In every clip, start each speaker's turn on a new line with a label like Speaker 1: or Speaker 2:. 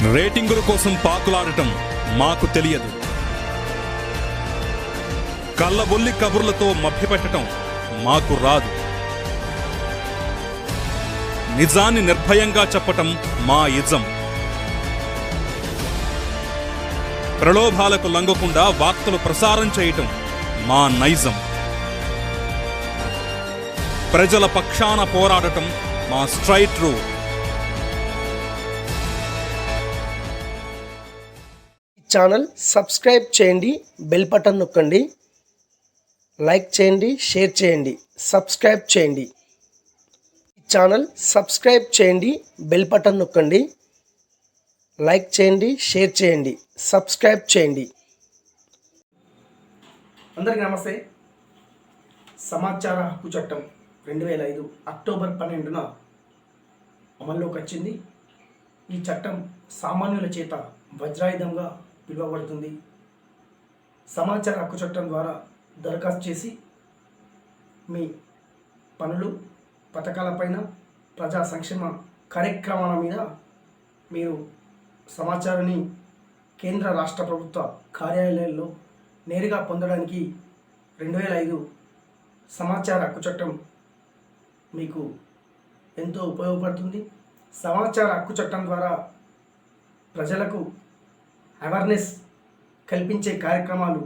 Speaker 1: రేటింగుల కోసం పాకులాడటం మాకు తెలియదు. కళ్ళబొల్లి కబుర్లతో మభ్యపెట్టడం మాకు రాదు. నిజాన్ని నిర్భయంగా చెప్పటం మా ఇజం. ప్రలోభాలకు లొంగకుండా వార్తలు ప్రసారం చేయటం మా నైజం. ప్రజల పక్షాన పోరాడటం మా స్ట్రైట్ రూట్.
Speaker 2: ఛానల్ సబ్స్క్రైబ్ చేయండి, బెల్ బటన్ నొక్కండి, లైక్ చేయండి, షేర్ చేయండి, సబ్స్క్రైబ్ చేయండి. ఛానల్ సబ్స్క్రైబ్ చేయండి, బెల్ బటన్ నొక్కండి, లైక్ చేయండి, షేర్ చేయండి, సబ్స్క్రైబ్ చేయండి. అందరికీ నమస్తే. సమాచార హక్కు చట్టం 2005 అక్టోబర్ 12న అమల్లోకి వచ్చింది. ఈ చట్టం సామాన్యుల చేత వజ్రాయుధంగా పిలువబడుతుంది. సమాచార హక్కు చట్టం ద్వారా దరఖాస్తు చేసి మీ పనులు, పథకాలపైన, ప్రజా సంక్షేమ కార్యక్రమాల మీద మీరు సమాచారాన్ని కేంద్ర రాష్ట్ర ప్రభుత్వ కార్యాలయాల్లో నేరుగా పొందడానికి 2005 సమాచార హక్కు చట్టం మీకు ఎంతో ఉపయోగపడుతుంది. సమాచార హక్కు చట్టం ద్వారా ప్రజలకు అవేర్నెస్ కల్పించే కార్యక్రమాలు,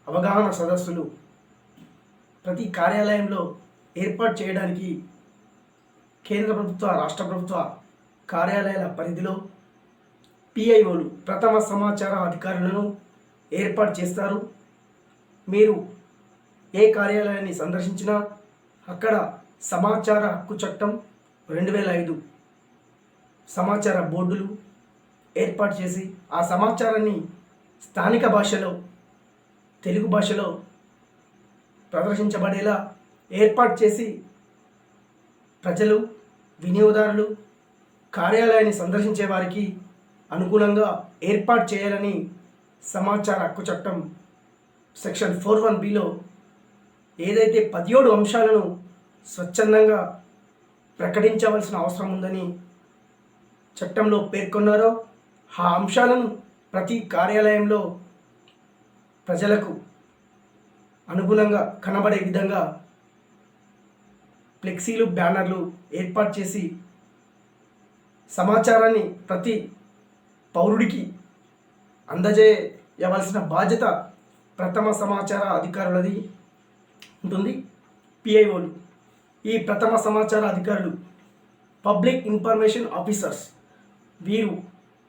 Speaker 2: అవగాహన సదస్సులు ప్రతి కార్యాలయంలో ఏర్పాటు చేయడానికి కేంద్ర ప్రభుత్వ, రాష్ట్ర ప్రభుత్వ కార్యాలయాల పరిధిలో పిఐఓలు, ప్రథమ సమాచార అధికారులను ఏర్పాటు చేస్తారు. మీరు ఏ కార్యాలయాన్ని సందర్శించినా అక్కడ సమాచార హక్కు చట్టం 2005 సమాచార బోర్డులు ఏర్పాటు చేసి ఆ సమాచారాన్ని స్థానిక భాషలో, తెలుగు భాషలో ప్రదర్శించబడేలా ఏర్పాటు చేసి ప్రజలు, వినియోగదారులు కార్యాలయాన్ని సందర్శించే వారికి అనుకూలంగా ఏర్పాటు చేయాలని సమాచార హక్కు చట్టం సెక్షన్ 41(b)లో ఏదైతే 17 అంశాలను స్వచ్ఛందంగా ప్రకటించవలసిన అవసరం ఉందని చట్టంలో పేర్కొన్నారో ఆ అంశాలను ప్రతి కార్యాలయంలో ప్రజలకు అనుగుణంగా కనబడే విధంగా ఫ్లెక్సీలు, బ్యానర్లు ఏర్పాటు చేసి సమాచారాన్ని ప్రతి పౌరుడికి అందజేయవలసిన బాధ్యత ప్రథమ సమాచార అధికారులది ఉంటుంది, పిఐఓలు. ఈ ప్రథమ సమాచార అధికారులు పబ్లిక్ ఇన్ఫర్మేషన్ ఆఫీసర్స్. వీరు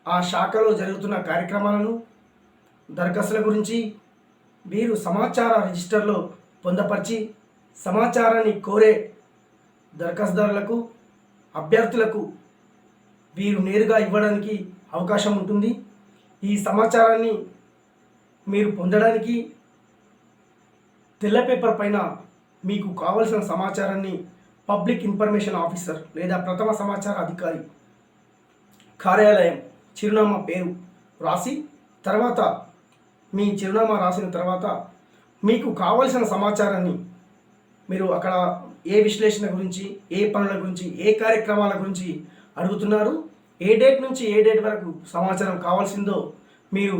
Speaker 2: ఆ శాఖలో జరుగుతున్న కార్యక్రమాలను, దరఖాస్తుల గురించి వీరు సమాచార రిజిస్టర్లో పొందపరిచి సమాచారాన్ని కోరే దరఖాస్తుదారులకు, అభ్యర్థులకు వీరు నేరుగా ఇవ్వడానికి అవకాశం ఉంటుంది. ఈ సమాచారాన్ని మీరు పొందడానికి తెల్ల పేపర్ పైన మీకు కావలసిన సమాచారాన్ని పబ్లిక్ ఇన్ఫర్మేషన్ ఆఫీసర్ లేదా ప్రథమ సమాచార అధికారి కార్యాలయం చిరునామా పేరు రాసి, తర్వాత మీ చిరునామా రాసిన తర్వాత మీకు కావలసిన సమాచారాన్ని మీరు అక్కడ ఏ విశ్లేషణ గురించి, ఏ పనుల గురించి, ఏ కార్యక్రమాల గురించి అడుగుతున్నారు, ఏ డేట్ నుంచి ఏ డేట్ వరకు సమాచారం కావాల్సిందో మీరు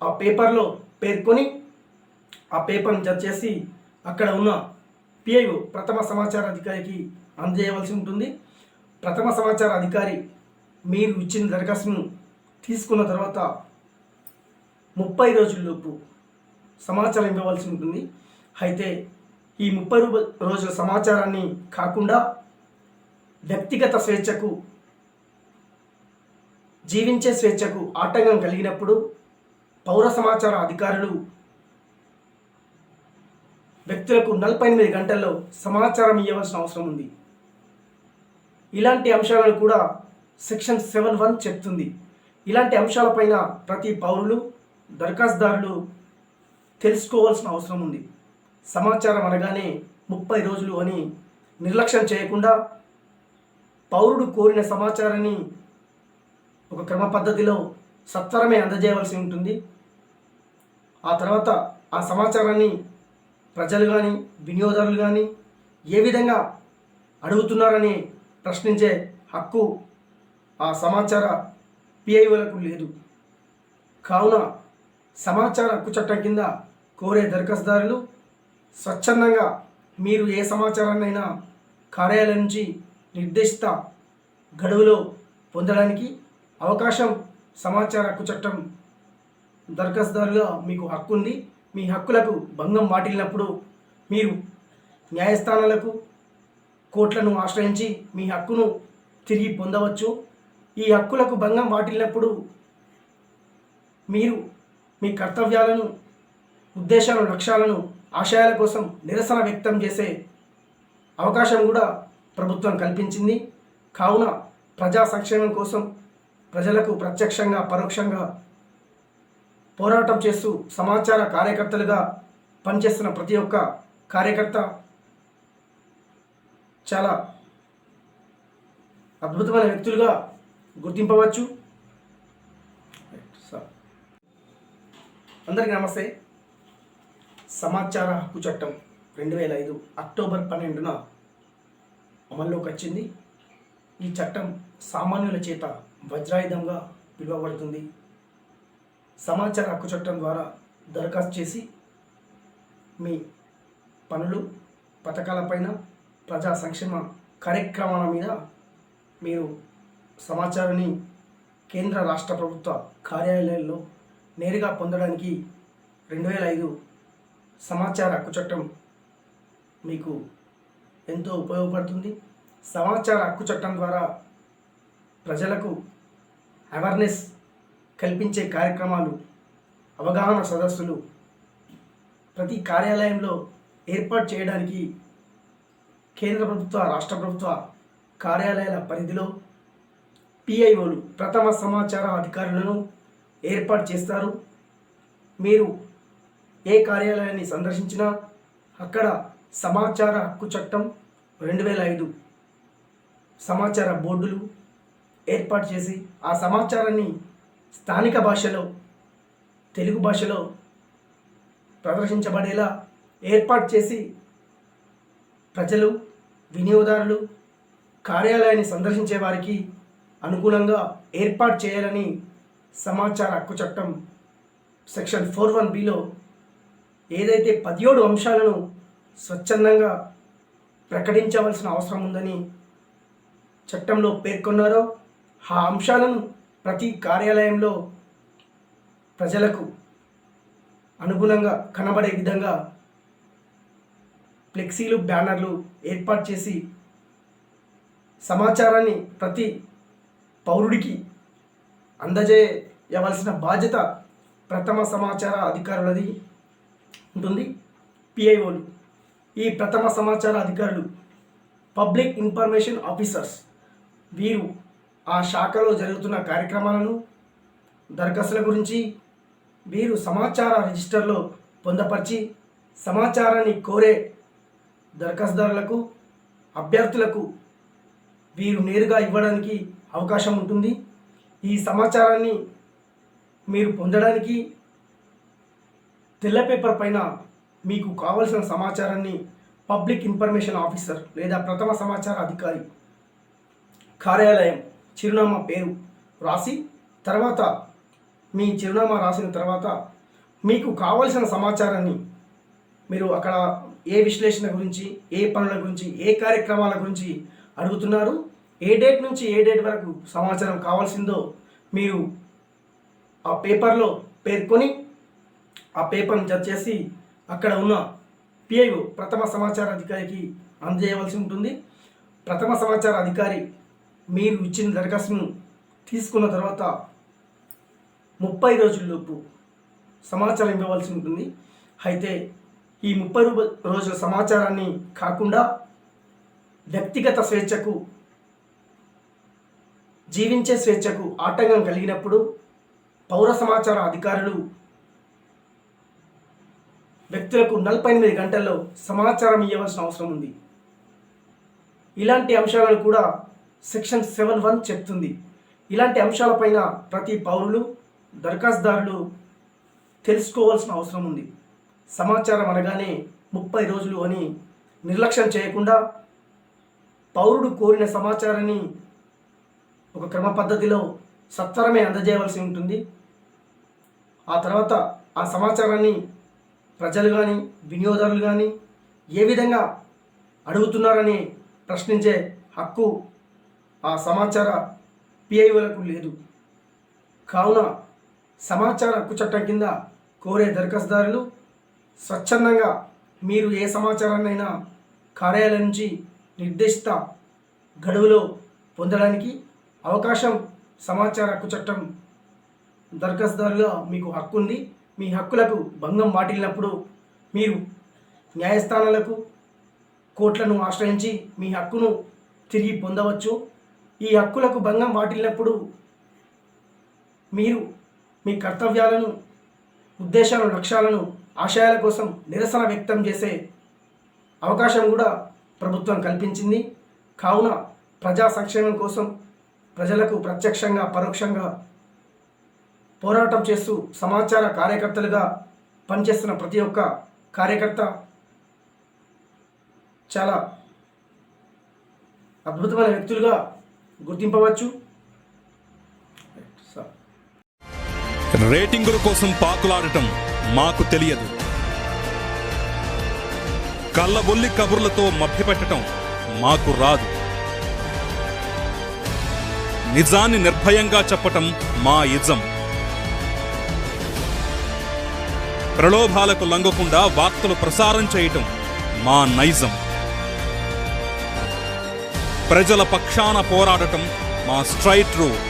Speaker 2: ఆ పేపర్లో పేర్కొని ఆ పేపర్ని జత చేసి అక్కడ ఉన్న పిఐఓ, ప్రథమ సమాచార అధికారికి అందజేయవలసి ఉంటుంది. ప్రథమ సమాచార అధికారి మీరు ఇచ్చిన దరఖాస్తును తీసుకున్న తర్వాత 30 రోజుల్లోపు సమాచారం ఇవ్వవలసి ఉంటుంది. అయితే ఈ 30 రోజుల సమాచారాన్ని కాకుండా వ్యక్తిగత స్వేచ్ఛకు, జీవించే స్వేచ్ఛకు ఆటంకం కలిగినప్పుడు పౌర సమాచార అధికారులు వ్యక్తులకు 48 గంటల్లో సమాచారం ఇవ్వవలసిన అవసరం ఉంది. ఇలాంటి అంశాలను కూడా సెక్షన్ 7(1) చెప్తుంది. ఇలాంటి అంశాలపైన ప్రతి పౌరులు, దరఖాస్తుదారులు తెలుసుకోవాల్సిన అవసరం ఉంది. సమాచారం అనగానే 30 రోజులు అని నిర్లక్ష్యం చేయకుండా పౌరుడు కోరిన సమాచారాన్ని ఒక క్రమ పద్ధతిలో సత్వరమే అందజేయవలసి ఉంటుంది. ఆ తర్వాత ఆ సమాచారాన్ని ప్రజలు కానీ, వినియోగదారులు కానీ ఏ విధంగా అడుగుతున్నారని ప్రశ్నించే హక్కు ఆ సమాచార పిఐఓలకు లేదు. కావున సమాచార హక్కు చట్టం కింద కోరే దరఖాస్తుదారులు స్వచ్ఛందంగా మీరు ఏ సమాచారాన్నైనా కార్యాలయం నుంచి నిర్దేశిత గడువులో పొందడానికి అవకాశం సమాచార హక్కు చట్టం దరఖాస్తుదారుగా మీకు హక్కు ఉంది. మీ హక్కులకు భంగం వాటిల్లినప్పుడు మీరు న్యాయస్థానాలకు కోర్టులను ఆశ్రయించి మీ హక్కును తిరిగి పొందవచ్చు. ఈ హక్కులకు భంగం వాటిల్లినప్పుడు మీరు మీ కర్తవ్యాలను, ఉద్దేశాలను, లక్ష్యాలను, ఆశయాల కోసం నిరసన వ్యక్తం చేసే అవకాశం కూడా ప్రభుత్వం కల్పించింది. కావున ప్రజా సంక్షేమం కోసం ప్రజలకు ప్రత్యక్షంగా పరోక్షంగా పోరాటం చేస్తూ సమాచార కార్యకర్తలుగా పనిచేస్తున్న ప్రతి ఒక్క కార్యకర్త చాలా అద్భుతమైన వ్యక్తులుగా గుర్తింపవచ్చు. అందరికీ నమస్తే. సమాచార హక్కు చట్టం 2005 అక్టోబర్ 12న అమల్లోకి వచ్చింది. ఈ చట్టం సామాన్యుల చేత వజ్రాయుధంగా పిలువబడుతుంది. సమాచార హక్కు చట్టం ద్వారా దరఖాస్తు చేసి మీ పనులు, పథకాలపైన, ప్రజా సంక్షేమ కార్యక్రమాల మీద మీరు సమాచారాన్ని కేంద్ర రాష్ట్ర ప్రభుత్వ కార్యాలయాల్లో నేరుగా పొందడానికి 2005 సమాచార హక్కు చట్టం మీకు ఎంతో ఉపయోగపడుతుంది. సమాచార హక్కు చట్టం ద్వారా ప్రజలకు అవేర్నెస్ కల్పించే కార్యక్రమాలు, అవగాహన సదస్సులు ప్రతి కార్యాలయంలో ఏర్పాటు చేయడానికి కేంద్ర ప్రభుత్వ, రాష్ట్ర ప్రభుత్వ కార్యాలయాల పరిధిలో పిఐఓలు, ప్రథమ సమాచార అధికారులను ఏర్పాటు చేస్తారు. మీరు ఏ కార్యాలయాన్ని సందర్శించినా అక్కడ సమాచార హక్కు చట్టం 2005 సమాచార బోర్డులు ఏర్పాటు చేసి ఆ సమాచారాన్ని స్థానిక భాషలో, తెలుగు భాషలో ప్రదర్శించబడేలా ఏర్పాటు చేసి ప్రజలు, వినియోగదారులు కార్యాలయాన్ని సందర్శించే వారికి అనుకూలంగా ఏర్పాటు చేయాలని సమాచార హక్కు చట్టం సెక్షన్ 41(b)లో ఏదైతే 17 అంశాలను స్వచ్ఛందంగా ప్రకటించవలసిన అవసరం ఉందని చట్టంలో పేర్కొన్నారో ఆ అంశాలను ప్రతి కార్యాలయంలో ప్రజలకు అనుగుణంగా కనబడే విధంగా ఫ్లెక్సీలు, బ్యానర్లు ఏర్పాటు చేసి సమాచారాన్ని ప్రతి పౌరుడికి అందజేయవలసిన బాధ్యత ప్రథమ సమాచార అధికారులది ఉంటుంది, పిఐఓలు. ఈ ప్రథమ సమాచార అధికారులు పబ్లిక్ ఇన్ఫర్మేషన్ ఆఫీసర్స్. వీరు ఆ శాఖలో జరుగుతున్న కార్యక్రమాలను, దరఖాస్తుల గురించి వీరు సమాచార రిజిస్టర్లో పొందపరిచి సమాచారాన్ని కోరే దరఖాస్తుదారులకు, అభ్యర్థులకు వీరు నేరుగా ఇవ్వడానికి అవకాశం ఉంటుంది. ఈ సమాచారాన్ని మీరు పొందడానికి తెల్ల పేపర్ పైన మీకు కావలసిన సమాచారాన్ని పబ్లిక్ ఇన్ఫర్మేషన్ ఆఫీసర్ లేదా ప్రథమ సమాచార అధికారి కార్యాలయం చిరునామా పేరు రాసి తర్వాత మీ చిరునామా రాసిన తర్వాత మీకు కావలసిన సమాచారాన్ని మీరు అక్కడ ఏ విశ్లేషణ గురించి, ఏ పనుల గురించి, ఏ కార్యక్రమాల గురించి అడుగుతున్నారు, ఏ డేట్ నుంచి ఏ డేట్ వరకు సమాచారం కావాల్సిందో మీరు ఆ పేపర్లో పేర్కొని ఆ పేపర్ని జత చేసి అక్కడ ఉన్న పిఐఓ, ప్రథమ సమాచార అధికారికి అందజేయవలసి ఉంటుంది. ప్రథమ సమాచార అధికారి మీరు ఇచ్చిన దరఖాస్తును తీసుకున్న తర్వాత 30 రోజుల్లోపు సమాచారం ఇవ్వవలసి ఉంటుంది. అయితే ఈ 30 రోజుల సమాచారాన్ని కాకుండా వ్యక్తిగత స్వేచ్ఛకు, జీవించే స్వేచ్ఛకు ఆటంకం కలిగినప్పుడు పౌర సమాచార అధికారులు వ్యక్తులకు 48 గంటల్లో సమాచారం ఇవ్వవలసిన అవసరం ఉంది. ఇలాంటి అంశాలను కూడా సెక్షన్ 7(1) చెప్తుంది. ఇలాంటి అంశాలపైన ప్రతి పౌరులు, దరఖాస్తుదారులు తెలుసుకోవాల్సిన అవసరం ఉంది. సమాచారం అనగానే 30 రోజులు అని నిర్లక్ష్యం చేయకుండా పౌరుడు కోరిన సమాచారాన్ని ఒక క్రమ పద్ధతిలో సత్వరమే అందజేయవలసి ఉంటుంది. ఆ తర్వాత ఆ సమాచారాన్ని ప్రజలు కానీ వినియోగదారులు కానీ ఏ విధంగా అడుగుతున్నారని ప్రశ్నించే హక్కు ఆ సమాచార పిఐఓలకు లేదు. కావున సమాచార హక్కు చట్టం కింద కోరే దరఖాస్తుదారులు స్వచ్ఛందంగా మీరు ఏ సమాచారాన్నైనా కార్యాలయం నుంచి నిర్దేశిత గడువులో పొందడానికి అవకాశం సమాచార హక్కు చట్టం దరఖాస్తుదారుగా మీకు హక్కు ఉంది. మీ హక్కులకు భంగం వాటిల్లినప్పుడు మీరు న్యాయస్థానాలకు కోర్టులను ఆశ్రయించి మీ హక్కును తిరిగి పొందవచ్చు. ఈ హక్కులకు భంగం వాటిల్లినప్పుడు మీరు మీ కర్తవ్యాలను, ఉద్దేశాలను, లక్ష్యాలను, ఆశయాల కోసం నిరసన వ్యక్తం చేసే అవకాశం కూడా ప్రభుత్వం కల్పించింది. కావున ప్రజా సంక్షేమం కోసం ప్రజలకు ప్రత్యక్షంగా పరోక్షంగా పోరాటం చేస్తూ సమాచార కార్యకర్తలుగా పనిచేస్తున్న ప్రతి ఒక్క కార్యకర్త చాలా అద్భుతమైన వ్యక్తులుగా గుర్తింపవచ్చు.
Speaker 1: రేటింగుల కోసం పాకులాడటం మాకు తెలియదు. కళ్ళబొల్లి కబుర్లతో మభ్యపెట్టడం మాకు రాదు. నిజాన్ని నిర్భయంగా చెప్పటం మా ఇజం. ప్రలోభాలకు లొంగకుండా వార్తలు ప్రసారం చేయటం మా నైజం. ప్రజల పక్షాన పోరాడటం మా స్ట్రైట్ రూట్.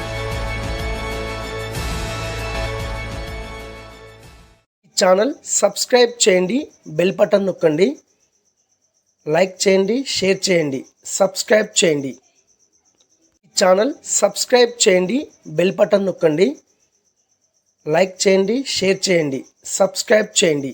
Speaker 2: ఛానల్ సబ్స్క్రైబ్ చేయండి, బెల్ బటన్ నొక్కండి, లైక్ చేయండి, షేర్ చేయండి, సబ్స్క్రైబ్ చేయండి. ఛానల్ సబ్స్క్రైబ్ చేయండి, బెల్ బటన్ నొక్కండి, లైక్ చేయండి, షేర్ చేయండి, సబ్స్క్రైబ్ చేయండి.